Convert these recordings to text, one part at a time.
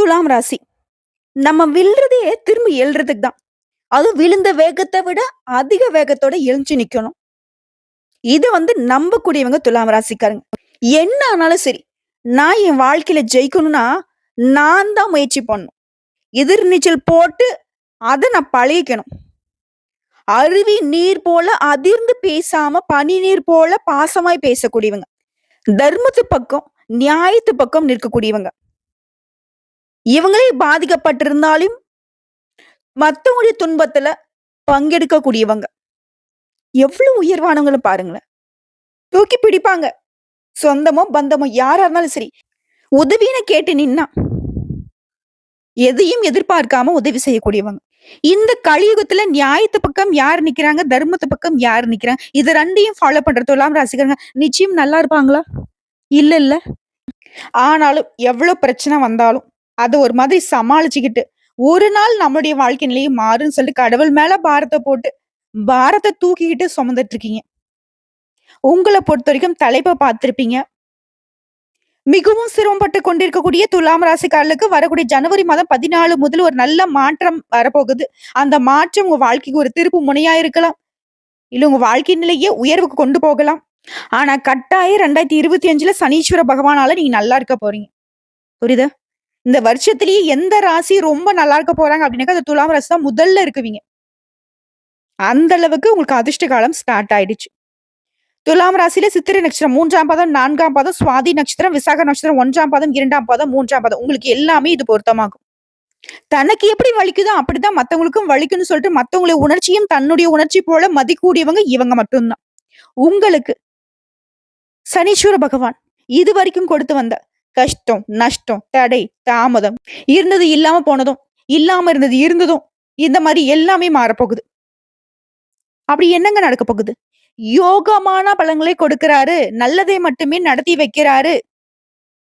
துலாம் ராசி. நம்ம விழுறதே திரும்பி எழுறதுக்கு தான். அதுவும் விழுந்த வேகத்த விட அதிக வேகத்தோட எழுஞ்சு நிக்கணும். இத நம்பக்கூடியவங்க துலாம் ராசிக்காரங்க. என்ன ஆனாலும் சரி, நான் என் வாழ்க்கையில ஜெயிக்கணும்னா, நான் தான் முயற்சி பண்ணணும். எதிர்நீச்சல் போட்டு அத நான் பழகிக்கணும். அருவி நீர் போல அதிர்ந்து பேசாம, பனி நீர் போல பாசமாய் பேசக்கூடியவங்க. தர்மத்து பக்கம், நியாயத்து பக்கம் நிற்கக்கூடியவங்க. இவங்களே பாதிக்கப்பட்டிருந்தாலும் மத்தவங்களுடைய துன்பத்துல பங்கெடுக்கக்கூடியவங்க. எவ்வளவு உயர்வானவங்கள பாருங்களேன். தூக்கி பிடிப்பாங்க. சொந்தமோ, பந்தமோ யாரா இருந்தாலும் சரி. உதவின்னு கேட்டு நின்னா, எதையும் எதிர்பார்க்காம உதவி செய்யக்கூடியவங்க. இந்த கலியுகத்துல நியாயத்து பக்கம் யார் நிக்கிறாங்க? தர்மத்து பக்கம் யார் நிக்கிறாங்க? இது 2யும் ஃபாலோ பண்ற துலாம் ராசிக்காரங்க நிச்சயம் நல்லா இருப்பாங்களா? இல்ல. ஆனாலும் எவ்வளவு பிரச்சனை வந்தாலும், அத ஒரு மாதிரி சமாளிச்சுக்கிட்டு, ஒரு நாள் நம்மளுடைய வாழ்க்கை நிலையை மாறும்ன்னு சொல்லிட்டு கடவுள் மேல பாரத்த போட்டு, பாரத்த தூக்கிக்கிட்டு சுமந்துட்டு இருக்கீங்க. உங்கள பொறுத்தவரைக்கும் தலைப்ப பார்த்திருப்பீங்க. மிகவும் சிரமப்பட்டு கொண்டிருக்கக்கூடிய துலாம் ராசிக்காரர்களுக்கு வரக்கூடிய ஜனவரி மாதம் 14 முதல் ஒரு நல்ல மாற்றம் வரப்போகுது. அந்த மாற்றம் உங்க வாழ்க்கைக்கு ஒரு திருப்பு முனையா இருக்கலாம். இல்ல உங்க வாழ்க்கை நிலையே உயர்வுக்கு கொண்டு போகலாம். ஆனா கட்டாயம் 2025ல சனீஸ்வர பகவானால நீங்க நல்லா இருக்க போறீங்க. புரியுதா? இந்த வருஷத்திலேயே எந்த ராசி ரொம்ப நல்லா இருக்க போறாங்க அப்படின்னாக்கா, அது துலாம் ராசி தான் முதல்ல இருக்குவீங்க. அந்த அளவுக்கு உங்களுக்கு அதிர்ஷ்ட காலம் ஸ்டார்ட் ஆயிடுச்சு. துலாம் ராசியில சித்திரை நட்சத்திரம் 3ஆம் பாதம், 4ஆம் பாதம், சுவாதி நட்சத்திரம், விசாக நட்சத்திரம் 1ஆம் பாதம், 2ஆம் பாதம், 3ஆம் பாதம். உங்களுக்கு எல்லாமே இது பொருத்தமாகும். தனக்கு எப்படி வலிக்குதோ அப்படிதான் மத்தவங்களுக்கும் வலிக்கும்னு சொல்லிட்டு மத்தவங்களுடைய உணர்ச்சியும் தன்னுடைய உணர்ச்சி போல மதிக்கூடியவங்க இவங்க மட்டும்தான். உங்களுக்கு சனீஸ்வர பகவான் இதுவரைக்கும் கொடுத்து வந்த கஷ்டம், நஷ்டம், தடை, தாமதம், இருந்தது இல்லாம போனதும், இல்லாம இருந்தது இருந்ததும், இந்த மாதிரி எல்லாமே மாறப்போகுது. அப்படி என்னங்க நடக்க போகுது? யோகமான பலன்களை கொடுக்கிறாரு. நல்லதை மட்டுமே நடத்தி வைக்கிறாரு.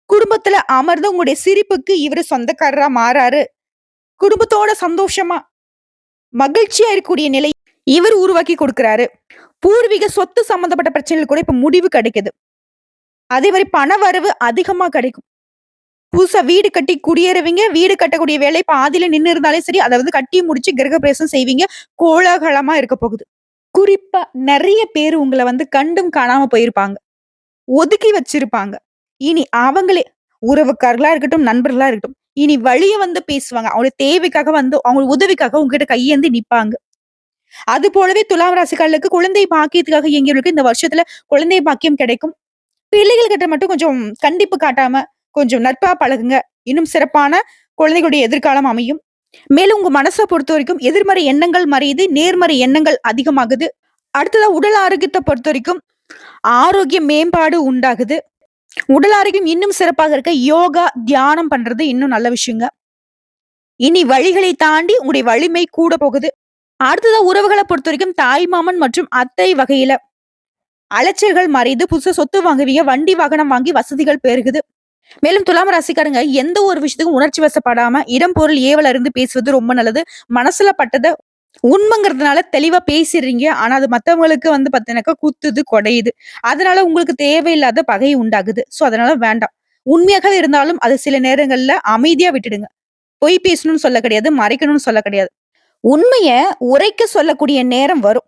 குடும்பத்துல அமர்ந்து உங்களுடைய சிரிப்புக்கு இவரு சொந்தக்காரரா மாறாரு. குடும்பத்தோட சந்தோஷமா, மகிழ்ச்சியா இருக்கக்கூடிய நிலை இவர் உருவாக்கி கொடுக்கிறாரு. பூர்வீக சொத்து சம்பந்தப்பட்ட பிரச்சனைகள் கூட இப்ப முடிவு கிடைக்குது. அதே மாதிரி பண வரவு அதிகமா கிடைக்கும். புதுசா வீடு கட்டி குடியேறுவீங்க. வீடு கட்டக்கூடிய வேலை பாதியில நின்னு இருந்தாலே சரி, அதை கட்டி முடிச்சு கிரகப்பிரவேசம் செய்வீங்க. கோலாகலமா இருக்க போகுது. குறிப்பா நிறைய பேர் உங்கள கண்டும் காணாம போயிருப்பாங்க. ஒதுக்கி வச்சிருப்பாங்க. இனி அவங்களே உறவுக்காரர்களா இருக்கட்டும், நண்பர்களா இருக்கட்டும், இனி வழிய பேசுவாங்க. அவங்களுடைய தேவைக்காக அவங்க உதவிக்காக உங்ககிட்ட கையேந்தி நிப்பாங்க. அது போலவே துலாம் ராசிக்காரர்களுக்கு குழந்தை பாக்கியத்துக்காக இயங்கியவர்களுக்கு இந்த வருஷத்துல குழந்தை பாக்கியம் கிடைக்கும். பிள்ளைகள் கிட்ட மட்டும் கொஞ்சம் கண்டிப்பு காட்டாம கொஞ்சம் நட்பா பழகுங்க. இன்னும் சிறப்பான குழந்தைகளுடைய எதிர்காலம் அமையும். மேலும் உங்க மனசை பொறுத்த வரைக்கும் எதிர்மறை எண்ணங்கள் மறையுது, நேர்மறை எண்ணங்கள் அதிகமாகுது. அடுத்ததா உடல் ஆரோக்கியத்தை பொறுத்த வரைக்கும் ஆரோக்கிய மேம்பாடு உண்டாகுது. உடல் ஆரோக்கியம் இன்னும் சிறப்பாக இருக்க யோகா, தியானம் பண்றது இன்னும் நல்ல விஷயங்க. இனி வழிகளை தாண்டி உங்களுடைய வலிமை கூட போகுது. அடுத்ததா உறவுகளை பொறுத்த வரைக்கும் தாய் மாமன் மற்றும் அத்தை வகையில அலைச்சல்கள் மறைந்து புதுசா சொத்து வாங்குவீங்க. வண்டி வாகனம் வாங்கி வசதிகள் பெருகுது. மேலும் துலாம் ராசிக்காரங்க எந்த ஒரு விஷயத்துக்கும் உணர்ச்சி வசப்படாம இடம் பொருள் ஏவல இருந்து பேசுவது ரொம்ப நல்லது. மனசுல பட்டத உண்மைங்கிறதுனால தெளிவா பேசிடுறீங்க. ஆனா அது மத்தவங்களுக்கு பாத்தீங்கன்னாக்கா குத்துது, கொடையுது. அதனால உங்களுக்கு தேவையில்லாத பகை உண்டாகுது. சோ அதனால வேண்டாம். உண்மையாக இருந்தாலும் அது சில நேரங்கள்ல அமைதியா விட்டுடுங்க. பொய் பேசணும்னு சொல்ல கிடையாது, மறைக்கணும்னு சொல்ல கிடையாது. உண்மைய உரைக்க சொல்லக்கூடிய நேரம் வரும்.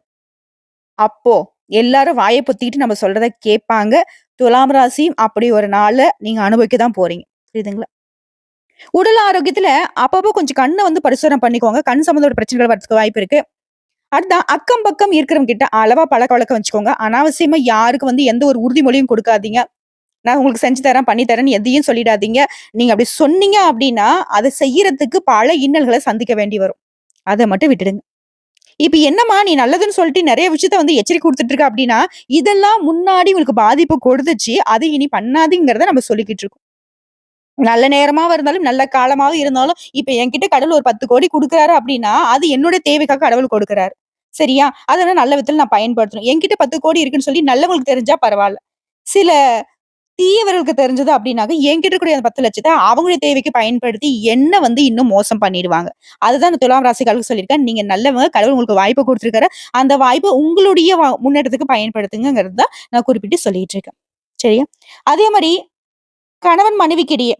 அப்போ எல்லாரும் வாயை பொத்திட்டு நம்ம சொல்றத கேட்பாங்க. துலாம் ராசியும் அப்படி ஒரு நாள நீங்க அனுபவிக்க தான் போறீங்க. புரியுதுங்களா? உடல் ஆரோக்கியத்துல அப்பப்போ கொஞ்சம் கண்ணை பரிசோதனை பண்ணிக்கோங்க. கண் சம்பந்தப்பட்ட பிரச்சனைகள் வரதுக்கு வாய்ப்பு இருக்கு. அடுத்ததான் அக்கம் பக்கம் இருக்கிறவங்க கிட்ட அளவா பழக்க வழக்கம் வச்சுக்கோங்க. அனாவசியமா யாருக்கு எந்த ஒரு உறுதிமொழியும் கொடுக்காதீங்க. நான் உங்களுக்கு செஞ்சு தரேன், பண்ணி தரேன்னு எதையும் சொல்லிடாதீங்க. நீங்க அப்படி சொன்னீங்க அப்படின்னா, அதை செய்யறதுக்கு பல இன்னல்களை சந்திக்க வேண்டி வரும். அதை மட்டும் விட்டுடுங்க. இப்ப என்னம்மா நீ நல்லதுன்னு சொல்லிட்டு நிறைய விஷயத்த எச்சரிக்கை கொடுத்துட்டு இருக்க அப்படின்னா, இதெல்லாம் முன்னாடி உங்களுக்கு பாதிப்பு கொடுத்துச்சு. அது இனி பண்ணாதீங்கிறத நம்ம சொல்லிக்கிட்டு இருக்கோம். நல்ல நேரமாவும் இருந்தாலும், நல்ல காலமாவும் இருந்தாலும், இப்ப என்கிட்ட கடவுள் ஒரு 10 கோடி குடுக்குறாரு அப்படின்னா, அது என்னுடைய தேவைக்காக கடவுள் கொடுக்குறாரு. சரியா? அதனால நல்ல விதத்துல நான் பயன்படுத்தணும். என்கிட்ட 10 கோடி இருக்குன்னு சொல்லி நல்லவங்களுக்கு தெரிஞ்சா பரவால்ல. சில தீயவர்களுக்கு தெரிஞ்சது அப்படின்னாக்க, என்கிட்ட இருக்கக்கூடிய அந்த 10 லட்சத்த அவங்களுடைய தேவைக்கு பயன்படுத்தி என்ன இன்னும் மோசம் பண்ணிடுவாங்க. அதுதான் இந்த துலாம் ராசிக்காரர்களுக்கு சொல்லியிருக்கேன். நீங்க நல்லவங்க. கடவுள் உங்களுக்கு வாய்ப்பு குடுத்திருக்காரு. அந்த வாய்ப்ப உங்களுடைய முன்னேற்றத்துக்கு பயன்படுத்துங்கங்கிறது தான் நான் குறிப்பிட்டு சொல்லிட்டு இருக்கேன். சரியா? அதே மாரி கணவன் மனைவிக்கிடையே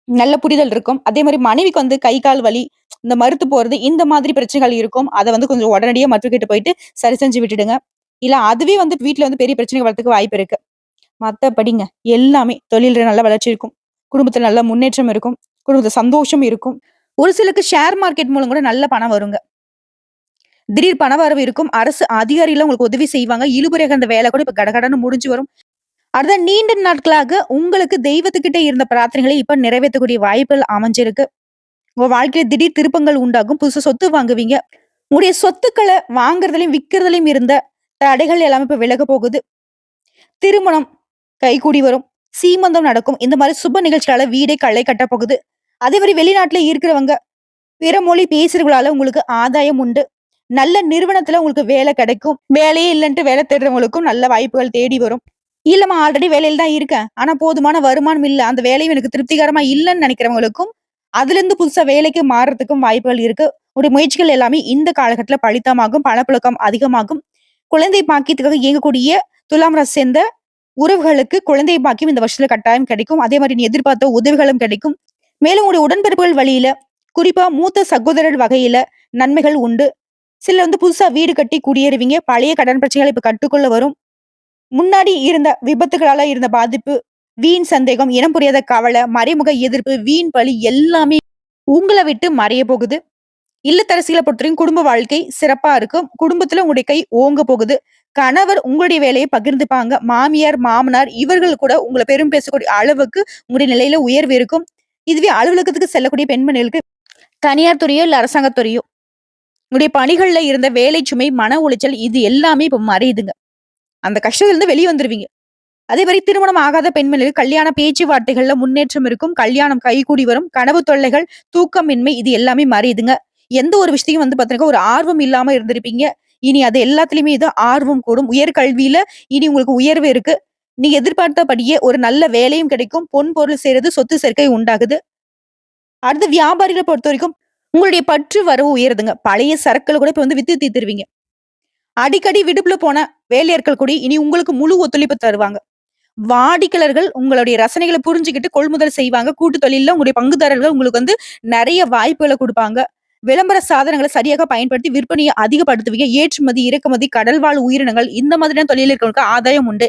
நல்ல புரிதல் இருக்கும். அதே மாரி மனைவிக்கு வந்து கை, கால் வலி, இந்த மருத்து போறது, இந்த மாதிரி பிரச்சனைகள் இருக்கும். அத வந்து கொஞ்சம் உடனடியா மருத்துவர்கிட்ட போயிட்டு சரி செஞ்சு விட்டுடுங்க. இல்ல அதுவே வந்து வீட்ல வந்து பெரிய பிரச்சனை வரதுக்கு வாய்ப்பு இருக்கு. மத்தபடிங்க எல்லாமே தொழில்ல நல்ல வளர்ச்சி இருக்கும். குடும்பத்துல நல்ல முன்னேற்றம் இருக்கும். குடும்பத்துல சந்தோஷம் இருக்கும். ஒரு சிலருக்கு ஷேர் மார்க்கெட் மூலம் கூட நல்ல பணம் வருங்க. திடீர் பணவரவு இருக்கும். அரசு அதிகாரிலாம் உங்களுக்கு உதவி செய்வாங்க. இழுபறியாக அந்த வேலை கூட இப்ப கடகடன்னு முடிஞ்சு வரும். அடுத்த நீண்ட நாட்களாக உங்களுக்கு தெய்வத்துக்கிட்ட இருந்த பிரார்த்தனைகளை இப்ப நிறைவேத்தக்கூடிய வாய்ப்புகள் அமைஞ்சிருக்கு. உங்க வாழ்க்கையில திடீர் திருப்பங்கள் உண்டாகும். புதுசா சொத்து வாங்குவீங்க. உங்களுடைய சொத்துக்கள வாங்குறதுலயும், விக்கிறதுலயும் இருந்த தடைகள் எல்லாமே இப்ப விலக போகுது. திருமணம் கைகூடி வரும். சீமந்தம் நடக்கும். இந்த மாரி சுப நிகழ்ச்சிகளால வீடே களை கட்டப் போகுது. அதே மாரி வெளிநாட்டுல இருக்கிறவங்க, பிற மொழி பேசுறவங்களால உங்களுக்கு ஆதாயம் உண்டு. நல்ல நிறுவனத்துல உங்களுக்கு வேலை கிடைக்கும். வேலையே இல்லன்ட்டு வேலை தேடுறவங்களுக்கும் நல்ல வாய்ப்புகள் தேடி வரும். இல்லம்மா ஆல்ரெடி வேலையில தான் இருக்கேன். ஆனா போதுமான வருமானம் இல்ல. அந்த வேலையும் எனக்கு திருப்திகரமா இல்லன்னு நெனைக்கிறவங்களுக்கும், அதுலருந்து புதுசா வேலைக்கு மாறுறதுக்கும் வாய்ப்புகள் இருக்கு. உங்களுடைய முயற்சிகள் எல்லாமே இந்த காலகட்டத்துல பலிதமாகும். பணப்புழக்கம் அதிகமாகும். குழந்தை பாக்கியத்துக்காக இயங்கக்கூடிய துலாம் ராசி சேர்ந்த உறவுகளுக்கு குழந்தை பாக்கியம் இந்த வருஷத்துல கட்டாயம் கிடைக்கும். அதே மாரி நீ எதிர்பார்த்த உதவிகளும் கிடைக்கும். மேலும் உங்களுடைய உடன்பிறப்புகள் வழியில, குறிப்பா மூத்த சகோதரர் வகையில நன்மைகள் உண்டு. சிலர் வந்து புதுசா வீடு கட்டி குடியேறுவீங்க. பழைய கடன் பிரச்சனைகள் இப்ப கட்டுக்குள்ள வரும். முன்னாடி இருந்த விபத்துகளால இருந்த பாதிப்பு, வீண் சந்தேகம், இனம் புரியாத கவலை, மறைமுக எதிர்ப்பு, வீண் பழி எல்லாமே உங்கள விட்டு மறைய போகுது. இல்லத்தரசிகள பொறுத்தவரைக்கும் குடும்ப வாழ்க்கை சிறப்பா இருக்கும். குடும்பத்துல உங்களுடைய கை ஓங்க போகுது. கணவர் உங்களுடைய வேலையை பகிர்ந்துப்பாங்க. மாமியார், மாமனார் இவர்கள் கூட உங்கள பெரும் பேசக்கூடிய அளவுக்கு உங்களுடைய நிலையில உயர்வு இருக்கும். இதுவே அலுவலகத்துக்கு செல்லக்கூடிய பெண்மணிகளுக்கு தனியார் துறையோ, இல்ல அரசாங்கத் துறையோ, உங்களுடைய பணிகள்ல இருந்த வேலை சுமை, மன உளைச்சல் இது எல்லாமே இப்ப மறையுதுங்க. அந்த கஷ்டத்துல இருந்து வெளிய வந்துருவீங்க. அதே மாரி திருமணம் ஆகாத பெண்மணிகளுக்கு கல்யாண பேச்சுவார்த்தைகள்ல முன்னேற்றம் இருக்கும். கல்யாணம் கைகூடி வரும். கனவு தொல்லைகள், தூக்கமின்மை இது எல்லாமே மறையுதுங்க. எந்த ஒரு விஷயத்தையும் வந்து பாத்தீங்கன்னா, ஒரு ஆர்வம் இல்லாம இருந்திருப்பீங்க. இனி அது எல்லாத்துலயுமே இது ஆர்வம் கூடும். உயர்கல்வியில இனி உங்களுக்கு உயர்வு இருக்கு. நீங்க எதிர்பார்த்தபடியே ஒரு நல்ல வேலையும் கிடைக்கும். பொன் பொருள் சேர்றது, சொத்து சேர்க்கை உண்டாகுது. அடுத்து வியாபாரிகள பொறுத்தவரைக்கும், உங்களுடைய பற்று வரவு உயருதுங்க. பழைய சரக்குகள கூட இப்ப வந்து வித்து தீர்த்துருவீங்க. அடிக்கடி விடுப்புல போன வேலையாட்கள் கூட இனி உங்களுக்கு முழு ஒத்துழைப்பு தருவாங்க. வாடிக்கையாளர்கள் உங்களுடைய ரசனைகள புரிஞ்சுகிட்டு கொள்முதல் செய்வாங்க. கூட்டு தொழில்ல உங்களுடைய பங்குதாரர்கள் உங்களுக்கு வந்து நெறைய வாய்ப்புகள குடுப்பாங்க. விளம்பர சாதனங்கள சரியாக பயன்படுத்தி விற்பனைய அதிகப்படுத்துவீங்க. ஏற்றுமதி, இறக்குமதி, கடல்வாழ் உயிரினங்கள் இந்த மாதிரியான தொழில்ல இருக்கிறவங்களுக்கு ஆதாயம் உண்டு.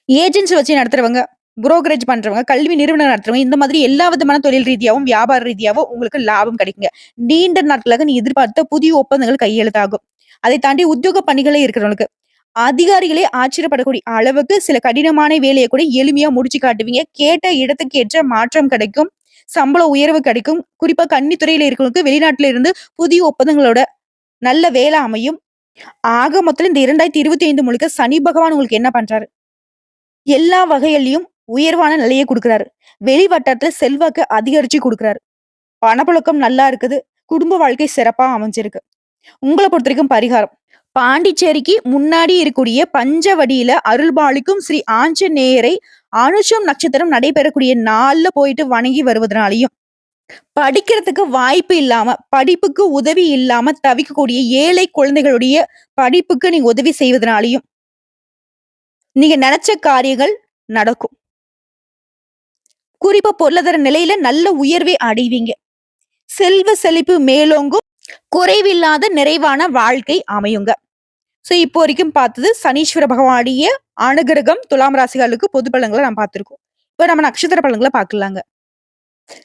ஏஜென்சி வச்சு நடத்துறவங்க, புரோக்கரேஜ் பண்றவங்க, கல்வி நிறுவனம் நடத்துறவங்க இந்த மாதிரி எல்லா விதமான தொழில் ரீதியாவும், வியாபார ரீதியாவும் உங்களுக்கு லாபம் கிடைக்குங்க. நீண்ட நாட்களாக நீ எதிர்பார்த்த புதிய ஒப்பந்தங்கள் கையெழுத்தாகும். அதை தாண்டி உத்தியோக பணிகளே இருக்கிறவங்களுக்கு அதிகாரிகளே ஆச்சரியப்படக்கூடிய அளவுக்கு சில கடினமான வேலையை கூட எளிமையா முடிச்சு காட்டுவீங்க. கேட்ட இடத்துக்கு ஏற்ற மாற்றம் கிடைக்கும். சம்பள உயர்வு கிடைக்கும். குறிப்பா கன்னித்துறையில இருக்கிறவங்களுக்கு வெளிநாட்டுல இருந்து புதிய ஒப்பந்தங்களோட நல்ல வேலை அமையும். ஆக மொத்தம் இந்த 2025 முழுக்க சனி பகவான் உங்களுக்கு என்ன பண்றாரு? எல்லா வகையிலயும் உயர்வான நிலையை குடுக்குறாரு. வெளி வட்டாரத்துல செல்வாக்கு அதிகரிச்சு குடுக்குறாரு. பணப்புழக்கம் நல்லா இருக்குது. குடும்ப வாழ்க்கை சிறப்பா அமைஞ்சிருக்கு. உங்கள பொறுத்தவரைக்கும் பரிகாரம். பாண்டிச்சேரிக்கு முன்னாடி இருக்கக்கூடிய பஞ்சவடியில அருள்பாலிக்கும் ஸ்ரீ ஆஞ்சநேயரை அனுஷம் நட்சத்திரம் நடைபெறக்கூடிய நாள்ல போயிட்டு வணங்கி வருவதனாலையும், படிக்கிறதுக்கு வாய்ப்பு இல்லாம, படிப்புக்கு உதவி இல்லாம தவிக்கக்கூடிய ஏழை குழந்தைகளுடைய படிப்புக்கு நீங்க உதவி செய்வதனாலையும், நீங்க நெனச்ச காரியங்கள் நடக்கும். குறிப்பா பொருளாதார நிலையில நல்ல உயர்வை அடைவீங்க. செல்வ செழிப்பு மேலோங்கும். குறைவில்லாத நிறைவான வாழ்க்கை அமையுங்க. சோ, இப்போ வரைக்கும் பார்த்தது சனீஸ்வர பகவானுடைய அனுகிரகம் துலாம் ராசிகளுக்கு பொது பலன்கள நாம் பார்த்திருக்கோம். இப்ப நம்ம நட்சத்திர பலன்கள பார்க்கலாங்க.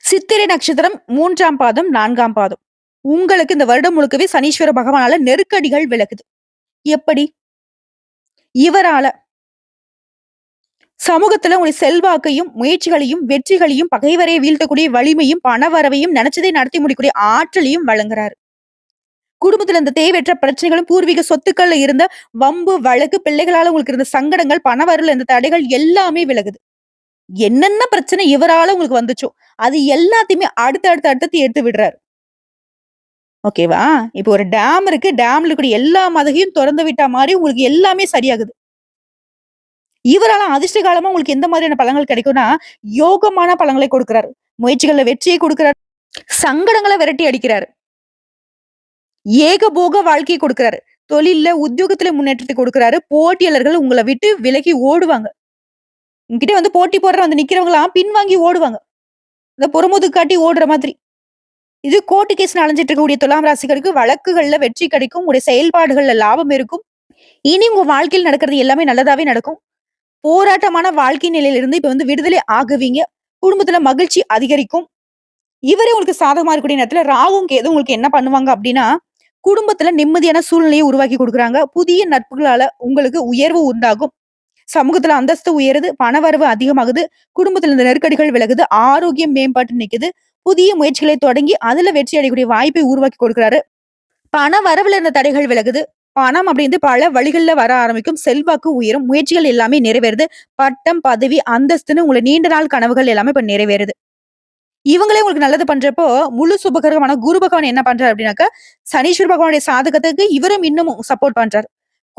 சித்திரை நட்சத்திரம் 3ஆம் பாதம், 4ஆம் பாதம். உங்களுக்கு இந்த வருடம் முழுக்கவே சனீஸ்வர பகவானால நெருக்கடிகள் விலகுது. எப்படி? இவரால சமூகத்துல உங்களுடைய செல்வாக்கையும், முயற்சிகளையும், வெற்றிகளையும், பகைவரை வீழ்த்தக்கூடிய வலிமையும், பணவரவையும், நினைச்சதை நடத்தி முடிக்கக்கூடிய ஆற்றலையும் வழங்குறாரு. குடும்பத்துல இந்த தேவையற்ற பிரச்சனைகளும், பூர்வீக சொத்துக்கள்ல இருந்த வம்பு, வழக்கு, பிள்ளைகளால உங்களுக்கு இருந்த சங்கடங்கள், பணவரவுல இருந்த தடைகள் எல்லாமே விலகுது. என்னென்ன பிரச்சனை இவரால உங்களுக்கு வந்துச்சோ, அது எல்லாத்தையுமே அடுத்து எடுத்து விடுறாரு. ஓகேவா? இப்போ ஒரு டேம் இருக்கு. டேம்ல இருக்கக்கூடிய எல்லா மதகையும் தொறந்து விட்டா மாரி உங்களுக்கு எல்லாமே சரியாகுது. இவரால அதிர்ஷ்ட காலமா உங்களுக்கு எந்த மாதிரியான பலன்கள் கிடைக்கும்னா, யோகமான பலன்களை கொடுக்கிறாரு. முயற்சிகள்ல வெற்றியை கொடுக்கிறார். சங்கடங்கள விரட்டி அடிக்கிறாரு. ஏகபோக வாழ்க்கையை கொடுக்கிறாரு. தொழில்ல, உத்தியோகத்துல முன்னேற்றத்தை கொடுக்கிறாரு. போட்டியாளர்கள் உங்கள விட்டு விலகி ஓடுவாங்க. உங்ககிட்ட வந்து போட்டி போடுற வந்து நிக்கிறவங்கலாம் பின்வாங்கி ஓடுவாங்க. இந்த புறமுதுகு காட்டி ஓடுற மாதிரி. இது கோர்ட் கேஸ்ன்னு அலைஞ்சிட்டு இருக்கக்கூடிய துலாம் ராசிக்காரருக்கு வழக்குகள்ல வெற்றி கிடைக்கும். உங்களுடைய செயல்பாடுகள்ல லாபம் இருக்கும். இனி உங்க வாழ்க்கையில் நடக்கிறது எல்லாமே நல்லதாவே நடக்கும். போராட்டமான வாழ்க்கை நிலையிலிருந்து இப்ப விடுதலை ஆகுவீங்க. குடும்பத்துல மகிழ்ச்சி அதிகரிக்கும். இவரே உங்களுக்கு சாதகமா இருக்கக்கூடிய நேரத்துல ராகும், கேதும் உங்களுக்கு என்ன பண்ணுவாங்க அப்டின்னா, குடும்பத்துல நிம்மதியான சூழ்நிலையை உருவாக்கி குடுக்குறாங்க. புதிய நட்புகளால உங்களுக்கு உயர்வு உண்டாகும். சமூகத்துல அந்தஸ்து உயருது, பணவரவு அதிகமாகுது, குடும்பத்துல இந்த நெருக்கடிகள் விலகுது, ஆரோக்கியம் மேம்பட்டு நிக்குது. புதிய முயற்சிகளை தொடங்கி அதுல வெற்றி அடையக்கூடிய வாய்ப்பை உருவாக்கி கொடுக்கிறாரு. பண வரவுல இருந்த தடைகள் விலகுது. பணம் அப்படின்றது பல வழிகள்ல வர ஆரம்பிக்கும். செல்வாக்கு உயரும். முயற்சிகள் எல்லாமே நிறைவேறுது. பட்டம், பதவி, அந்தஸ்துன்னு உங்கள நீண்ட நாள் கனவுகள் எல்லாமே இப்ப நிறைவேறுது. இவங்களே உங்களுக்கு நல்லது பண்றப்போ, முழு சுபகிரகமான குரு பகவான் என்ன பண்றாரு அப்படின்னாக்கா, சனீஸ்வர பகவானுடைய சாதகத்துக்கு இவரும் இன்னமும் சப்போர்ட் பண்றாரு.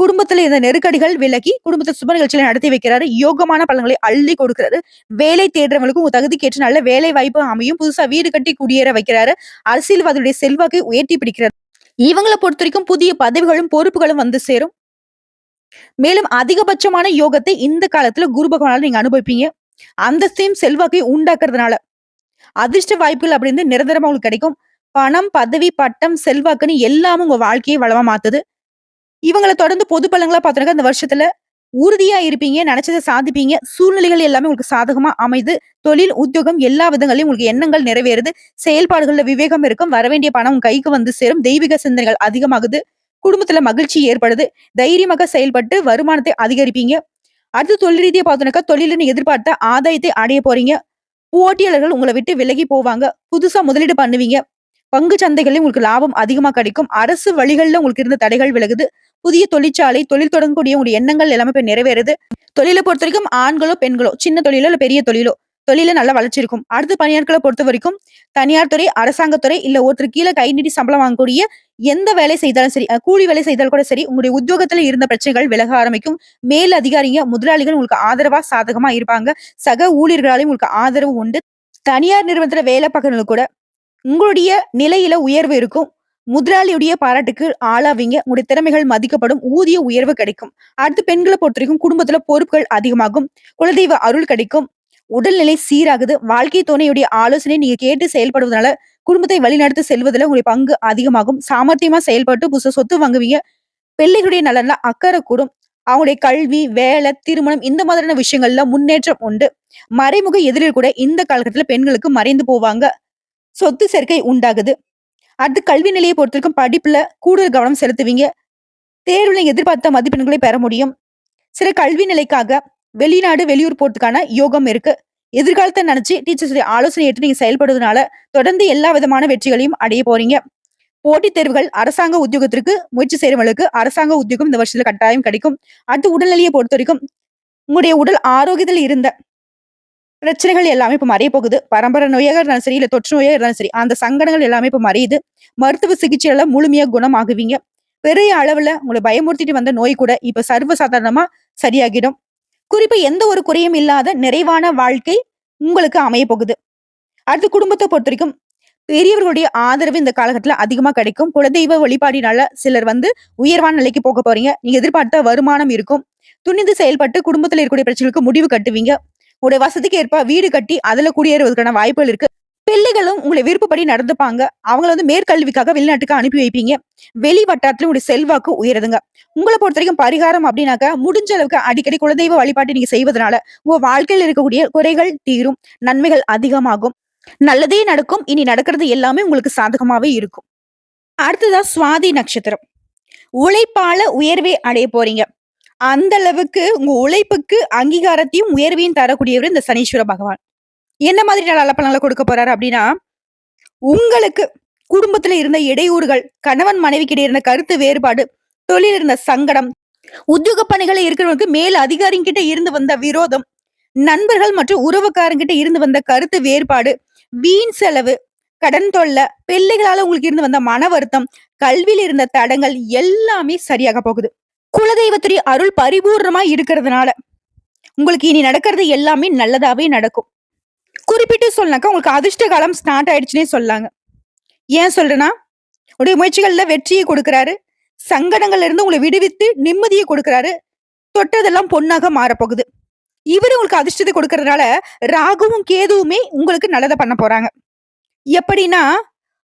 குடும்பத்துல இருந்த நெருக்கடிகள் விலகி, குடும்பத்த சுப நிகழ்ச்சிகளை நடத்தி வைக்கிறாரு. யோகமான பலன்களை அள்ளி கொடுக்கிறாரு. வேலை தேடுறவங்களுக்கு உங்க தகுதிக்கேற்ற நல்ல வேலை வாய்ப்பு அமையும். புதுசா வீடு கட்டி குடியேற வைக்கிறாரு. அரசியல்வாதியுடைய செல்வாக்கை உயர்த்தி பிடிக்கிறார். இவங்கள பொறுத்தவரைக்கும் புதிய பதவிகளும், பொறுப்புகளும் வந்து சேரும். மேலும் அதிகபட்சமான யோகத்தை இந்த காலத்துல குரு பகவானால நீங்க அனுபவிப்பீங்க. அந்தஸ்தையும் செல்வாக்கையும் உண்டாக்குறதுனால அதிர்ஷ்ட வாய்ப்புகள் அப்படின்னு நிரந்தரமா உங்களுக்கு கிடைக்கும். பணம், பதவி, பட்டம், செல்வாக்குன்னு எல்லாமே உங்க வாழ்க்கையை வளமா மாத்துது. இவங்கள தொடர்ந்து பொது பலன்களா பார்த்தோம்னாக்கா, இந்த வருஷத்துல உறுதியா இருப்பீங்க. நினைச்சத சாதிப்பீங்க. சூழ்நிலைகள் எல்லாமே உங்களுக்கு சாதகமா அமைது. தொழில், உத்தியோகம் எல்லா விதங்களையும் உங்களுக்கு எண்ணங்கள் நிறைவேறுது. செயல்பாடுகள்ல விவேகம் இருக்கும். வரவேண்டிய பணம் உங்க கைக்கு வந்து சேரும். தெய்வீக சிந்தனைகள் அதிகமாகுது. குடும்பத்துல மகிழ்ச்சி ஏற்படுது. தைரியமாக செயல்பட்டு வருமானத்தை அதிகரிப்பீங்க. அடுத்து தொழில் ரீதியா பார்த்தோம்னாக்கா, தொழில நீங்க எதிர்பார்த்த ஆதாயத்தை அடைய போறீங்க. போட்டியாளர்கள் உங்கள விட்டு விலகி போவாங்க. புதுசா முதலீடு பண்ணுவீங்க. பங்கு சந்தைகள்ல உங்களுக்கு லாபம் அதிகமா கிடைக்கும். அரசு வழிகள்ல உங்களுக்கு இருந்த தடைகள் விலகுது. புதிய தொழிற்சாலை, தொழில் தொடங்கக்கூடிய உங்களுடைய எண்ணங்கள் எல்லாமே இப்ப நிறைவேறுது. தொழில பொறுத்தவரைக்கும் ஆண்களோ, பெண்களோ, சின்ன தொழிலோ இல்ல பெரிய தொழிலோ, தொழில நல்ல வளர்ச்சி இருக்கும். அடுத்து பணியாட்கள பொறுத்தவரைக்கும் தனியார் துறை, அரசாங்கத் துறை இல்ல ஒருத்தர் கீழ கை நீட்டி சம்பளம் வாங்கக்கூடிய எந்த வேலை செய்தாலும் சரி, கூலி வேலை செய்தாலும் கூட சரி, உங்களுடைய உத்தியோகத்துல இருந்த பிரச்சனைகள் விலக ஆரம்பிக்கும். மேல் அதிகாரிங்க, முதலாளிகள் உங்களுக்கு ஆதரவா, சாதகமா இருப்பாங்க. சக ஊழியர்களாலயும் உங்களுக்கு ஆதரவு உண்டு. தனியார் நிறுவனத்துல வேலை பார்க்கறவங்களுக்கு கூட உங்களுடைய நிலையில உயர்வு இருக்கும். முதலாளியுடைய பாராட்டுக்கு ஆளாவீங்க. உங்களுடைய திறமைகள் மதிக்கப்படும். ஊதிய உயர்வு கிடைக்கும். அடுத்து பெண்கள பொறுத்தவரைக்கும் குடும்பத்துல பொறுப்புகள் அதிகமாகும். குலதெய்வ அருள் கிடைக்கும். உடல்நிலை சீராகுது. வாழ்க்கை துணையுடைய ஆலோசனை நீங்க கேட்டு செயல்படுவதனால குடும்பத்தை வழிநடத்தி செல்வதில உங்களுடைய பங்கு அதிகமாகும். சாமர்த்தியமா செயல்பட்டு புதுசா சொத்து வாங்குவீங்க. பிள்ளைகளுடைய நலன்ல அக்கறை கூடும். அவங்களுடைய கல்வி, வேலை, திருமணம் இந்த மாதிரியான விஷயங்கள்ல முன்னேற்றம் உண்டு. மறைமுக எதிரில் கூட இந்த காலகட்டத்துல பெண்களுக்கு மறைந்து போவாங்க. சொத்து சேர்க்கை உண்டாகுது. அடுத்து கல்வி நிலையை பொறுத்தவரைக்கும் படிப்புல கூடுதல் கவனம் செலுத்துவீங்க. தேர்வுல எதிர்பார்த்த மதிப்பெண்களை பெற முடியும். சில கல்வி நிலைக்காக வெளிநாடு, வெளியூர் போறதுக்கான யோகம் இருக்கு. எதிர்காலத்தை நினைச்சு டீச்சர்ஸ் ஆலோசனை ஏற்று நீங்க செயல்படுவதனால தொடர்ந்து எல்லா விதமான வெற்றிகளையும் அடைய போறீங்க. போட்டித் தேர்வுகள், அரசாங்க உத்தியோகத்திற்கு முயற்சி செய்றவங்களுக்கு அரசாங்க உத்தியோகம் இந்த வருஷத்துல கட்டாயம் கிடைக்கும். அடுத்து உடல்நிலையை பொறுத்தவரைக்கும் உங்களுடைய உடல் ஆரோக்கியத்தில் இருந்த பிரச்சனைகள் எல்லாமே இப்ப மறைய போகுது. பரம்பரை நோயாக இருந்தாலும் சரி, இல்ல தொற்று நோயா இருந்தாலும் சரி, அந்த சங்கடங்கள் எல்லாமே இப்ப மறையுது. மருத்துவ சிகிச்சையால முழுமையா குணமாகுவீங்க. பெரிய அளவுல உங்கள பயமுறுத்திட்டு வந்த நோய் கூட இப்ப சர்வ சாதாரணமா சரியாகிடும். குறிப்பா எந்த ஒரு குறையும் இல்லாத நிறைவான வாழ்க்கை உங்களுக்கு அமைய போகுது. அடுத்து குடும்பத்த பொறுத்தவரைக்கும் பெரியவர்களுடைய ஆதரவு இந்த காலகட்டத்துல அதிகமா கிடைக்கும். குலதெய்வ வழிபாடினால சிலர் உயர்வான நிலைக்கு போக போறீங்க. நீங்க எதிர்பார்த்த வருமானம் இருக்கும். துணிந்து செயல்பட்டு குடும்பத்துல இருக்கக்கூடிய பிரச்சனைகளுக்கு முடிவு கட்டுவீங்க. உங்களுடைய வசதிக்கு ஏற்ப வீடு கட்டி அதுல குடியேறுவதற்கான வாய்ப்புகள் இருக்கு. பிள்ளைகளும் உங்களை விருப்பப்படி நடந்துப்பாங்க. அவங்கள மேற்கல்விக்காக வெளிநாட்டுக்கு அனுப்பி வைப்பீங்க. வெளி வட்டாரத்துல உங்களுடைய செல்வாக்கு உயருதுங்க. உங்கள பொறுத்தவரைக்கும் பரிகாரம் அப்படின்னாக்கா, முடிஞ்ச அளவுக்கு அடிக்கடி குலதெய்வ வழிபாட்டை நீங்க செய்வதனால உங்க வாழ்க்கையில இருக்கக்கூடிய குறைகள் தீரும். நன்மைகள் அதிகமாகும். நல்லதே நடக்கும். இனி நடக்கிறது எல்லாமே உங்களுக்கு சாதகமாவே இருக்கும். அடுத்ததா சுவாதி நட்சத்திரம். உழைப்பால உயர்வை அடைய போறீங்க. அந்த அளவுக்கு உங்க உழைப்புக்கு அங்கீகாரத்தையும், உயர்வையும் தரக்கூடியவர் இந்த சனீஸ்வர பகவான். என்ன மாதிரி நல்ல பலன்கள கொடுக்க போறாரு அப்படின்னா, உங்களுக்கு குடும்பத்துல இருந்த இடையூறுகள், கணவன் மனைவிக்கிடையே இருந்த கருத்து வேறுபாடு, தொழில் இருந்த சங்கடம், உத்தியோக பணிகளை இருக்கிறவங்களுக்கு மேல் அதிகாரிகிட்ட இருந்து வந்த விரோதம், நண்பர்கள் மற்றும் உறவுக்காரங்கிட்ட இருந்து வந்த கருத்து வேறுபாடு, வீண் செலவு, கடன் தொல்லை, பிள்ளைகளால உங்களுக்கு இருந்து வந்த மன வருத்தம், கல்வியில இருந்த தடங்கள் எல்லாமே சரியாக போகுது. குலதெய்வத்துடைய அருள் பரிபூர்ணமா இருக்கிறதுனால உங்களுக்கு இனி நடக்கிறது எல்லாமே நல்லதாவே நடக்கும். குறிப்பிட்டு சொல்லனாக்கா உங்களுக்கு அதிர்ஷ்ட காலம் ஸ்டார்ட் ஆயிடுச்சுன்னே சொல்லாங்க. ஏன் சொல்றேன்னா, உடைய முயற்சிகள்ல வெற்றியை கொடுக்கிறாரு. சங்கடங்கள்ல இருந்து உங்களை விடுவித்து நிம்மதியை கொடுக்கிறாரு. தொட்டதெல்லாம் பொன்னாக மாறப்போகுது. இவரு உங்களுக்கு அதிர்ஷ்டத்த கொடுக்கறதுனால, ராகுவும், கேதுவுமே உங்களுக்கு நல்லத பண்ண போறாங்க. எப்படின்னா,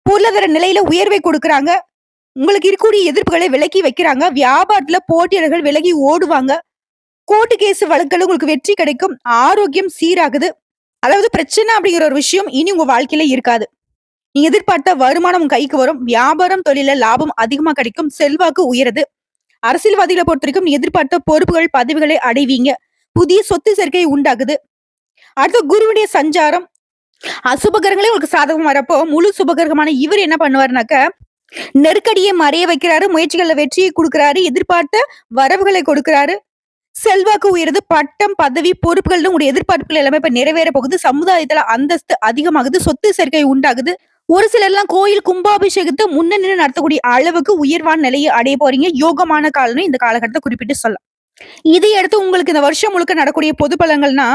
பொருளாதார நிலையில உயர்வை கொடுக்குறாங்க. உங்களுக்கு இருக்கக்கூடிய எதிர்ப்புகளை விலக்கி வைக்கிறாங்க. வியாபாரத்துல போட்டியாளர்கள் விலகி ஓடுவாங்க. கோர்ட் கேஸ் வழக்குல உங்களுக்கு வெற்றி கிடைக்கும். ஆரோக்கியம் சீராகுது. அதாவது பிரச்சனை அப்படிங்கிற ஒரு விஷயம் இனி உங்க வாழ்க்கையில இருக்காது. நீங்க எதிர்பார்த்த வருமானம் உங்க கைக்கு வரும். வியாபாரம், தொழில்ல லாபம் அதிகமா கிடைக்கும். செல்வாக்கு உயருது. அரசியல்வாதிகளை பொறுத்தவரைக்கும் நீ எதிர்பார்த்த பொறுப்புகள், பதவிகளை அடைவீங்க. புதிய சொத்து சேர்க்கை உண்டாகுது. அடுத்து குருவுடைய சஞ்சாரம். அசுபகிரகங்களே உங்களுக்கு சாதகம் வரப்போ, முழு சுபகிரகமான இவர் என்ன பண்ணுவாருனாக்க, நெருக்கடியை மறைய வைக்கிறாரு. முயற்சிகள்ல வெற்றியை குடுக்குறாரு. எதிர்பார்த்த வரவுகளை கொடுக்கிறாரு. செல்வாக்கு உயருது. பட்டம், பதவி, பொறுப்புகள்னு உங்களுடைய எதிர்பார்ப்புகள் எல்லாமே இப்ப நிறைவேற போகுது. சமுதாயத்துல அந்தஸ்து அதிகமாகுது. சொத்து சேர்க்கை உண்டாகுது. ஒரு சிலர்லாம் கோயில் கும்பாபிஷேகத்தை முன்னின்று நடத்தக்கூடிய அளவுக்கு உயர்வான நிலையை அடைய போறீங்க. யோகமான காலம்னு இந்த காலகட்டத்தை குறிப்பிட்டு சொல்லலாம். இதை அடுத்து உங்களுக்கு இந்த வருஷம் முழுக்க நடக்கூடிய பொது பலன்கள்னா,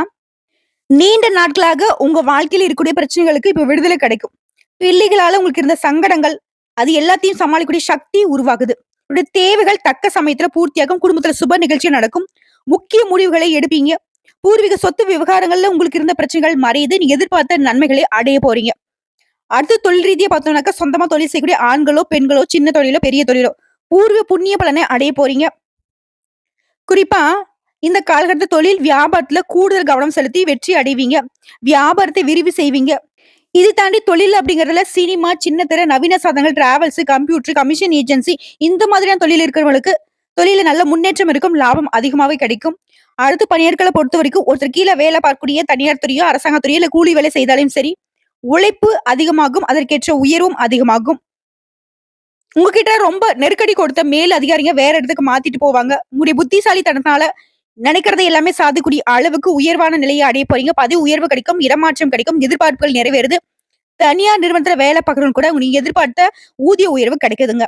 நீண்ட நாட்களாக உங்க வாழ்க்கையில இருக்கக்கூடிய பிரச்சனைகளுக்கு இப்ப விடுதலை கிடைக்கும். பிள்ளைகளால உங்களுக்கு இருந்த சங்கடங்கள், அது எல்லாத்தையும் சமாளிக்கக்கூடிய சக்தி உருவாகுது. உங்களுடைய தேவைகள் தக்க சமயத்துல பூர்த்தியாகும். குடும்பத்துல சுப நிகழ்ச்சி நடக்கும். முக்கிய முடிவுகளை எடுப்பீங்க. பூர்வீக சொத்து விவகாரங்கள்ல உங்களுக்கு இருந்த பிரச்சனைகள் மறையுது. நீங்க எதிர்பார்த்த நன்மைகளை அடைய போறீங்க. அடுத்து தொழில் ரீதியா பார்த்தோம்னாக்கா, சொந்தமா தொழில் செய்யக்கூடிய ஆண்களோ, பெண்களோ, சின்ன தொழிலோ, பெரிய தொழிலோ, பூர்வ புண்ணிய பலனை அடைய போறீங்க. குறிப்பா இந்த காலகட்ட தொழில் வியாபாரத்துல கூடுதல் கவனம் செலுத்தி வெற்றி அடைவீங்க. வியாபாரத்தை விரிவு செய்வீங்க. இது தாண்டி தொழில் அப்படிங்கறதுல சினிமா, சின்னத்திரை, நவீன சாதனங்கள், டிராவல்ஸ், கம்ப்யூட்டர், கமிஷன் ஏஜென்சி இந்த மாதிரியான தொழில் இருக்கிறவங்களுக்கு தொழில நல்ல முன்னேற்றம் இருக்கும். லாபம் அதிகமாவே கிடைக்கும். அடுத்து பணியாட்களை பொறுத்த வரைக்கும் ஒருத்தர் கீழே வேலை பார்க்கக்கூடிய தனியார் துறையோ, அரசாங்க துறையோ இல்ல கூலி வேலை செய்தாலும் சரி, உழைப்பு அதிகமாகும். அதற்கேற்ற உயர்வும் அதிகமாகும். உங்ககிட்ட ரொம்ப நெருக்கடி கொடுத்த மேல் அதிகாரிங்க வேற இடத்துக்கு மாத்திட்டு போவாங்க. உங்களுடைய புத்திசாலித்தனத்தால நினைக்கிறதை எல்லாமே சாதிக்கூடிய அளவுக்கு உயர்வான நிலையை அடைய போறீங்க. பதவி உயர்வு கிடைக்கும். இடமாற்றம் கிடைக்கும். எதிர்பார்ப்புகள் நிறைவேறுது. தனியார் நிறுவனத்துல வேலை பார்க்கறவங்க கூட நீங்க எதிர்பார்த்த ஊதிய உயர்வு கிடைக்குதுங்க.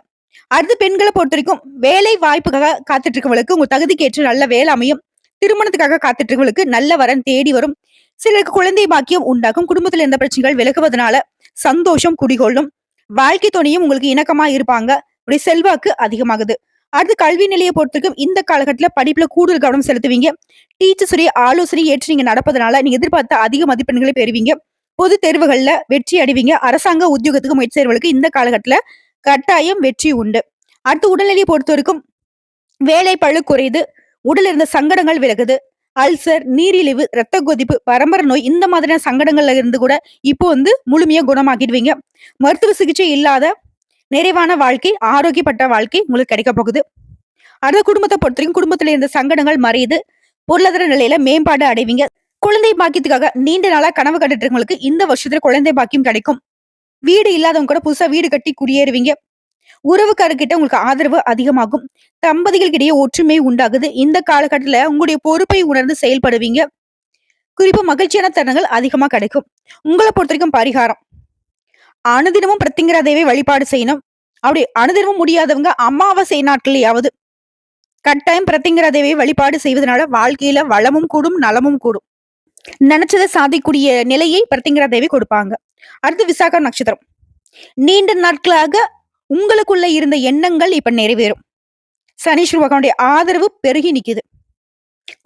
அடுத்து பெண்களை பொறுத்த வரைக்கும் வேலை வாய்ப்புக்காக காத்துட்டு இருக்கவங்களுக்கு உங்க தகுதிக்கு ஏற்ற நல்ல வேலை அமையும். திருமணத்துக்காக காத்துட்டு இருக்கவங்களுக்கு நல்ல வரன் தேடி வரும். சிலருக்கு குழந்தை பாக்கியம் உண்டாகும். குடும்பத்துல இருந்த பிரச்சனைகள் விலகுவதனால சந்தோஷம் குடிகொள்ளும். வாழ்க்கை துணையும் உங்களுக்கு இணக்கமா இருப்பாங்க. உடைய செல்வாக்கு அதிகமாகுது. அடுத்து கல்வி நிலையை பொறுத்தவரைக்கும் இந்த காலகட்டத்துல படிப்புல கூடுதல் கவனம் செலுத்துவீங்க. டீச்சர்ஸ் உடைய ஆலோசனை ஏற்று நீங்க நடப்பதனால நீங்க எதிர்பார்த்த அதிக மதிப்பெண்களை பெறுவீங்க. பொது தேர்வுகள்ல வெற்றி அடைவீங்க. அரசாங்க உத்தியோகத்துக்கு முயற்சி செய்வர்களுக்கு இந்த காலகட்டத்துல கட்டாயம் வெற்றி உண்டு. அடுத்து உடல்நிலையை பொறுத்த வரைக்கும் வேலை பளு குறையுது. உடல் இருந்த சங்கடங்கள் விலகுது. அல்சர், நீரிழிவு, ரத்த கொதிப்பு, பரம்பரை நோய் இந்த மாதிரியான சங்கடங்கள்ல இருந்து கூட இப்போ முழுமையா குணமாக்கிடுவீங்க. மருத்துவ சிகிச்சை இல்லாத நிறைவான வாழ்க்கை, ஆரோக்கியப்பட்ட வாழ்க்கை உங்களுக்கு கிடைக்க போகுது. அடுத்த குடும்பத்தை பொறுத்தவரைக்கும் குடும்பத்துல இருந்த சங்கடங்கள் மறையுது. பொருளாதார நிலையில மேம்பாடு அடைவீங்க. குழந்தை பாக்கியத்துக்காக நீண்ட நாளா கனவு கண்டுட்டு இருக்கவங்களுக்கு இந்த வருஷத்துல குழந்தை பாக்கியம் கிடைக்கும். வீடு இல்லாதவங்க கூட புதுசா வீடு கட்டி குடியேறுவீங்க. உறவுக்காரர்கிட்ட உங்களுக்கு ஆதரவு அதிகமாகும். தம்பதிகளுக்கிடையே ஒற்றுமை உண்டாகுது. இந்த காலகட்டத்துல உங்களுடைய பொறுப்பை உணர்ந்து செயல்படுவீங்க. குறிப்பா மகிழ்ச்சியான தருணங்கள் அதிகமா கிடைக்கும். உங்களை பொறுத்த வரைக்கும் பரிகாரம், அனுதினமும் பிரத்திங்கரா தேவி வழிபாடு செய்யணும். அப்படி அனுதினமும் முடியாதவங்க அமாவாசை நாட்கள்லயாவது கட்டாயம் பிரத்திங்கரா தேவியை வழிபாடு செய்வதனால வாழ்க்கையில வளமும் கூடும், நலமும் கூடும். நினைச்சதை சாதிக்கூடிய நிலையை பிரத்திங்கரா தேவி கொடுப்பாங்க. அடுத்து விசாக நட்சத்திரம். நீண்ட நாட்களாக உங்களுக்குள்ள இருந்த எண்ணங்கள் இப்ப நிறைவேறும். சனீஸ்வர பகவானுடைய ஆதரவு பெருகி நிக்குது.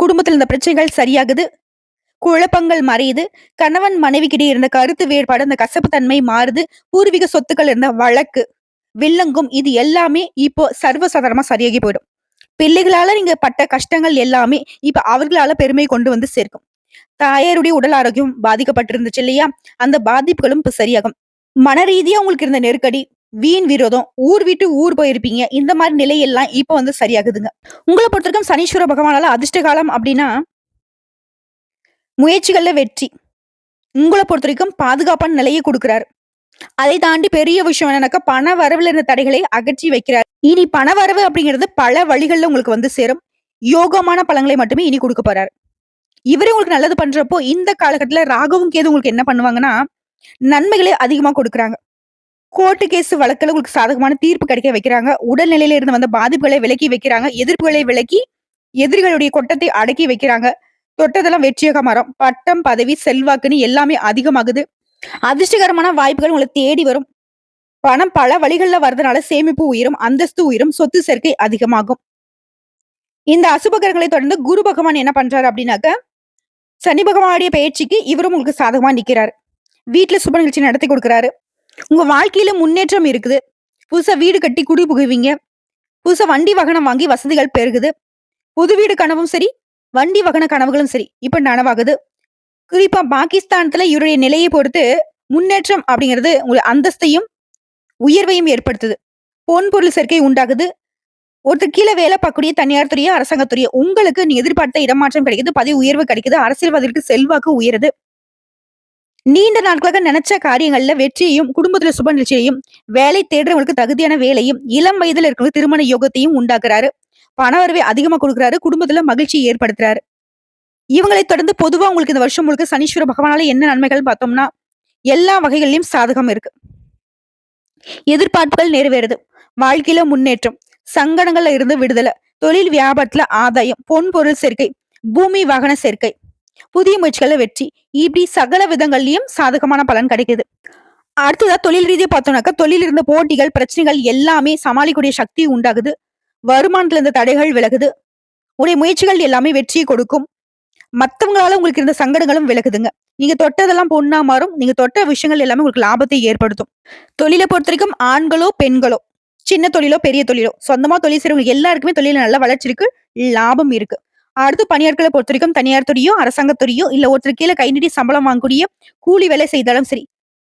குடும்பத்தில் இருந்த பிரச்சனைகள் சரியாகுது. குழப்பங்கள் மறையுது. கணவன் மனைவிக்கிடையே இருந்த கருத்து வேறுபாடு, அந்த கசப்பு தன்மை மாறுது. பூர்வீக சொத்துக்கள் இருந்த வழக்கு, வில்லங்கும் இது எல்லாமே இப்போ சர்வசாதாரணமா சரியாகி போயிடும். பிள்ளைகளால நீங்க பட்ட கஷ்டங்கள் எல்லாமே இப்ப அவர்களால பெருமை கொண்டு சேர்க்கும். தாயாருடைய உடல் ஆரோக்கியம் பாதிக்கப்பட்டிருந்துச்சு இல்லையா? அந்த பாதிப்புகளும் இப்ப சரியாகும். மன ரீதியா உங்களுக்கு இருந்த நெருக்கடி, வீண் விரோதம், ஊர் விட்டு ஊர் போயிருப்பீங்க. இந்த மாதிரி நிலையெல்லாம் இப்ப சரியாகுதுங்க. உங்களை பொறுத்தவரைக்கும் சனீஸ்வர பகவானால அதிர்ஷ்ட காலம் அப்படின்னா முயற்சிகள்ல வெற்றி. உங்களை பொறுத்த வரைக்கும் பாதுகாப்பான நிலையை கொடுக்கிறாரு. அதை தாண்டி பெரிய விஷயம் என்னன்னாக்கா பண வரவுல இருந்த தடைகளை அகற்றி வைக்கிறார். இனி பண வரவு அப்படிங்கிறது பல வழிகள்ல உங்களுக்கு சேரும். யோகமான பலன்களை மட்டுமே இனி கொடுக்க போறாரு. இவரே உங்களுக்கு நல்லது பண்றப்போ இந்த காலகட்டத்துல ராகுவும் கேது உங்களுக்கு என்ன பண்ணுவாங்கன்னா நன்மைகளை அதிகமா கொடுக்குறாங்க. கோர்ட்டு கேஸ் வழக்குல உங்களுக்கு சாதகமான தீர்ப்பு கிடைக்க வைக்கிறாங்க. உடல்நிலையில இருந்து வந்த பாதிப்புகளை விலக்கி வைக்கிறாங்க. எதிர்ப்புகளை விலக்கி எதிரிகளுடைய கொட்டத்தை அடக்கி வைக்கிறாங்க. தொட்டதெல்லாம் வெற்றியாக மரம். பட்டம், பதவி, செல்வாக்குன்னு எல்லாமே அதிகமாகுது. அதிர்ஷ்டகரமான வாய்ப்புகள் உங்களை தேடி வரும். பணம் பல வழிகள்ல வர்றதுனால சேமிப்பு உயரும், அந்தஸ்து உயரும், சொத்து சேர்க்கை அதிகமாகும். இந்த அசுபகரங்களை தொடர்ந்து குரு பகவான் என்ன பண்றாரு அப்படின்னாக்க சனி பகவானுடைய பெயர்ச்சிக்கு இவரும் உங்களுக்கு சாதகமா நிக்கிறாரு. வீட்ல சுப நிகழ்ச்சி நடத்தி குடுக்குறாரு. உங்க வாழ்க்கையில முன்னேற்றம் இருக்குது. புதுசா வீடு கட்டி குடி புகுவீங்க. புதுசா வண்டி வாகனம் வாங்கி வசதிகள் பெருகுது. புது வீடு கனவும் சரி, வண்டி வாகன கனவுகளும் சரி, இப்ப நனவாகுது. குறிப்பா பாகிஸ்தானத்துல இவருடைய நிலையை பொறுத்து முன்னேற்றம் அப்படிங்கிறது உங்க அந்தஸ்தையும், உயர்வையும் ஏற்படுத்துது. பொன் பொருள் சேர்க்கை உண்டாகுது. ஒருத்தர் கீழ வேலை பார்க்கக்கூடிய தனியார் துறையோ, அரசாங்கத் துறையோ உங்களுக்கு நீ எதிர்பார்த்த இடமாற்றம் கிடைக்குது, பதவி உயர்வு கிடைக்குது, அரசியல்வாதிகளுக்கு செல்வாக்கு உயருது. நீண்ட நாட்களாக நினைச்ச காரியங்கள்ல வெற்றியையும், குடும்பத்துல சுப நிகழ்ச்சியையும், வேலை தேடுறவங்களுக்கு தகுதியான வேலையும், இளம் வயதுல இருக்கிறவங்களுக்கு திருமண யோகத்தையும் உண்டாக்குறாரு. பண வரவை அதிகமா குடுக்குறாரு. குடும்பத்துல மகிழ்ச்சியை ஏற்படுத்துறாரு. இவங்களை தொடர்ந்து பொதுவா உங்களுக்கு இந்த வருஷம் முழுக்க சனீஸ்வர பகவானால என்ன நன்மைகள் பார்த்தோம்னா, எல்லா வகைகளிலும் சாதகம் இருக்கு. எதிர்பார்ப்புகள் நிறைவேறுது. வாழ்க்கையில முன்னேற்றம், சங்கடங்கள்ல இருந்து விடுதலை, தொழில் வியாபாரத்துல ஆதாயம், பொன் பொருள் சேர்க்கை, பூமி வாகன சேர்க்கை, புதிய முயற்சிகள்ல வெற்றி, இப்படி சகல விதங்கள்லயும் சாதகமான பலன் கிடைக்குது. அடுத்ததா தொழில் ரீதியா பார்த்தோம்னாக்கா, தொழில் இருந்த போட்டிகள், பிரச்சனைகள் எல்லாமே சமாளிக்கக்கூடிய சக்தி உண்டாகுது. வருமானத்துல இருந்த தடைகள் விலகுது. உடைய முயற்சிகள் எல்லாமே வெற்றியை கொடுக்கும். மத்தவங்களால உங்களுக்கு இருந்த சங்கடங்களும் விலகுதுங்க. நீங்க தொட்டதெல்லாம் பொண்ணா மாறும். நீங்க தொட்ட விஷயங்கள் எல்லாமே உங்களுக்கு லாபத்தை ஏற்படுத்தும். தொழில பொறுத்தவரைக்கும் ஆண்களோ, பெண்களோ, சின்ன தொழிலோ, பெரிய தொழிலோ, சொந்தமா தொழில் செய்றவங்க எல்லாருக்குமே தொழில்ல நல்ல வளர்ச்சி இருக்கு. லாபம் இருக்கு. அடுத்து பணியாட்கள பொறுத்தவரைக்கும் தனியார் துறையோ, அரசாங்கத் துறையோ, இல்ல ஒருத்தர் கீழ கை நீட்டி சம்பளம் வாங்கக்கூடிய கூலி வேலை செய்தாலும் சரி,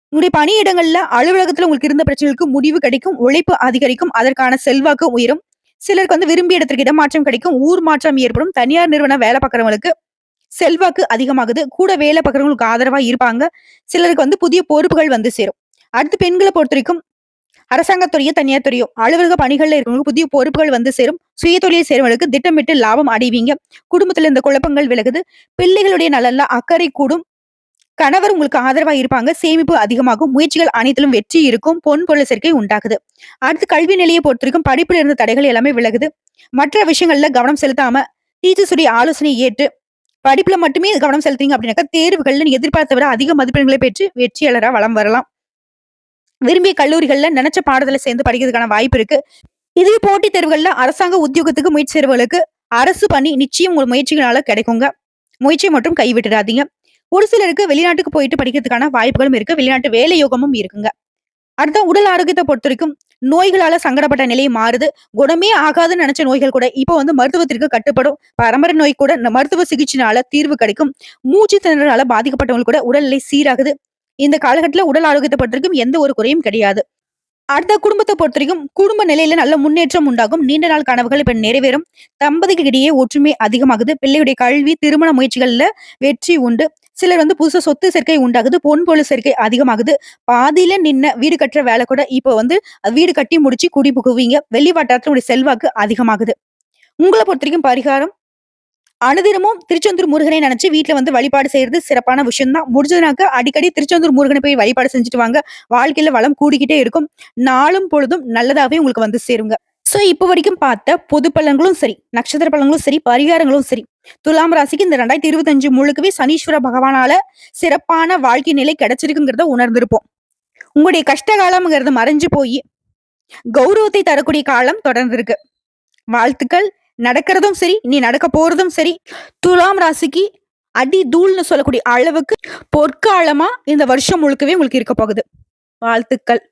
உங்களுடைய பணியிடங்கள்ல, அலுவலகத்துல உங்களுக்கு இருந்த பிரச்சனைகளுக்கு முடிவு கிடைக்கும். உழைப்பு அதிகரிக்கும். அதற்கான செல்வாக்கு உயரும். சிலருக்கு விரும்பிய இடத்திற்கு இடமாற்றம் கிடைக்கும். ஊர் மாற்றம் ஏற்படும். தனியார் நிறுவனம் வேலை பார்க்கிறவங்களுக்கு செல்வாக்கு அதிகமாகுது. கூட வேலை பார்க்கிறவங்களுக்கு ஆதரவா இருப்பாங்க. சிலருக்கு புதிய பொறுப்புகள் சேரும். அடுத்து பெண்கள பொறுத்தவரைக்கும் அரசாங்கத் துறையோ, தனியார் துறையோ, அலுவலக பணிகள்ல இருக்கிறவங்களுக்கு புதிய பொறுப்புகள் சேரும். சுய தொழில் செய்றவங்களுக்கு திட்டமிட்டு லாபம் அடைவீங்க. குடும்பத்துல இந்த குழப்பங்கள் விலகுது. பிள்ளைகளுடைய நலன்ல அக்கறை கூடும். கணவர் உங்களுக்கு ஆதரவா இருப்பாங்க. சேமிப்பு அதிகமாகும். முயற்சிகள் அனைத்திலும் வெற்றி இருக்கும். பொன் பொருள் சேர்க்கை உண்டாகுது. அடுத்து கல்வி நிலையை பொறுத்தவரைக்கும் படிப்புல இருந்த தடைகள் எல்லாமே விலகுது. மற்ற விஷயங்கள்ல கவனம் செலுத்தாம டீச்சர்ஸ் உடைய ஆலோசனை ஏற்று படிப்புல மட்டுமே கவனம் செலுத்தீங்க அப்படின்னாக்கா, தேர்வுகள்ல நீங்க எதிர்பார்த்த விட அதிக மதிப்பெண்களை பெற்று வெற்றியாளரா வலம் வரலாம். விரும்பிய கல்லூரிகள்ல நினைச்ச பாடத்துல சேர்ந்து படிக்கிறதுக்கான வாய்ப்பு இருக்கு. இதே போட்டித் தேர்வுகள்ல அரசாங்க உத்தியோகத்துக்கு முயற்சி செய்றவங்களுக்கு அரசு பணி நிச்சயம் உங்க முயற்சிகளால கிடைக்குங்க. முயற்சியை மட்டும் கைவிட்டுறாதீங்க. ஒரு சிலருக்கு வெளிநாட்டுக்கு போயிட்டு படிக்கிறதுக்கான வாய்ப்புகளும் இருக்கு. வெளிநாட்டு வேலை யோகமும் இருக்குங்க. அடுத்த உடல் ஆரோக்கியத்தை பொறுத்தவரைக்கும் நோய்களால சங்கடப்பட்ட நிலை மாறுது. குணமே ஆகாதுன்னு நினைச்ச நோய்கள் கூட இப்போ மருத்துவத்திற்கு கட்டுப்படும். பரம்பரை நோய் கூட மருத்துவ சிகிச்சைனால தீர்வு கிடைக்கும். மூச்சு திணறலால பாதிக்கப்பட்டவங்களுக்கு கூட உடல்நிலை சீராகுது. இந்த காலகட்டத்துல உடல் ஆரோக்கியத்தை பொறுத்தவரைக்கும் எந்த ஒரு குறையும் கிடையாது. அடுத்த குடும்பத்தை பொறுத்தவரைக்கும் குடும்ப நிலையில நல்ல முன்னேற்றம் உண்டாகும். நீண்ட நாள் கனவுகள் இப்ப நிறைவேறும். தம்பதிகளிடையே ஒற்றுமை அதிகமாகுது. பிள்ளையுடைய கல்வி, திருமண முயற்சிகள்ல வெற்றி உண்டு. சிலர் புதுசா சொத்து சேர்க்கை உண்டாகுது. பொன் பொருள் சேர்க்கை அதிகமாகுது. பாதியில நின்ன வீடு கட்டுற வேலை கூட இப்போ வீடு கட்டி முடிச்சு குடி புகுவீங்க. வெளி வட்டாரத்தினுடைய செல்வாக்கு அதிகமாகுது. உங்களை பொறுத்தவரைக்கும் பரிகாரம் அனுதினமும் திருச்செந்தூர் முருகனை நினைச்சு வீட்டுல வழிபாடு செய்யறது சிறப்பான விஷயம் தான். முடிஞ்சதுனாக்க அடிக்கடி திருச்செந்தூர் முருகனை போய் வழிபாடு செஞ்சுட்டு வாங்க. வாழ்க்கையில வளம் கூடிக்கிட்டே இருக்கும். நாளும் பொழுதும் நல்லதாவே உங்களுக்கு சேருங்க. சோ இப்ப வரைக்கும் பார்த்த பொது பலன்களும் சரி, நட்சத்திர பலன்களும் சரி, பரிகாரங்களும் சரி, துலாம் ராசிக்கு இந்த 2025 முழுக்கவே சனீஸ்வர பகவானால சிறப்பான வாழ்க்கை நிலை கிடைச்சிருக்குங்கிறத உணர்ந்திருப்போம். உங்களுடைய கஷ்ட காலம்ங்கிறது மறைஞ்சு போய் கௌரவத்தை தரக்கூடிய காலம் தொடர்ந்து இருக்கு. வாழ்த்துக்கள். நடக்கிறதும் சரி, நீ நடக்க போறதும் சரி, துலாம் ராசிக்கு அடி தூள்னு சொல்லக்கூடிய அளவுக்கு பொற்காலமா இந்த வருஷம் முழுக்கவே உங்களுக்கு இருக்க போகுது. வாழ்த்துக்கள்.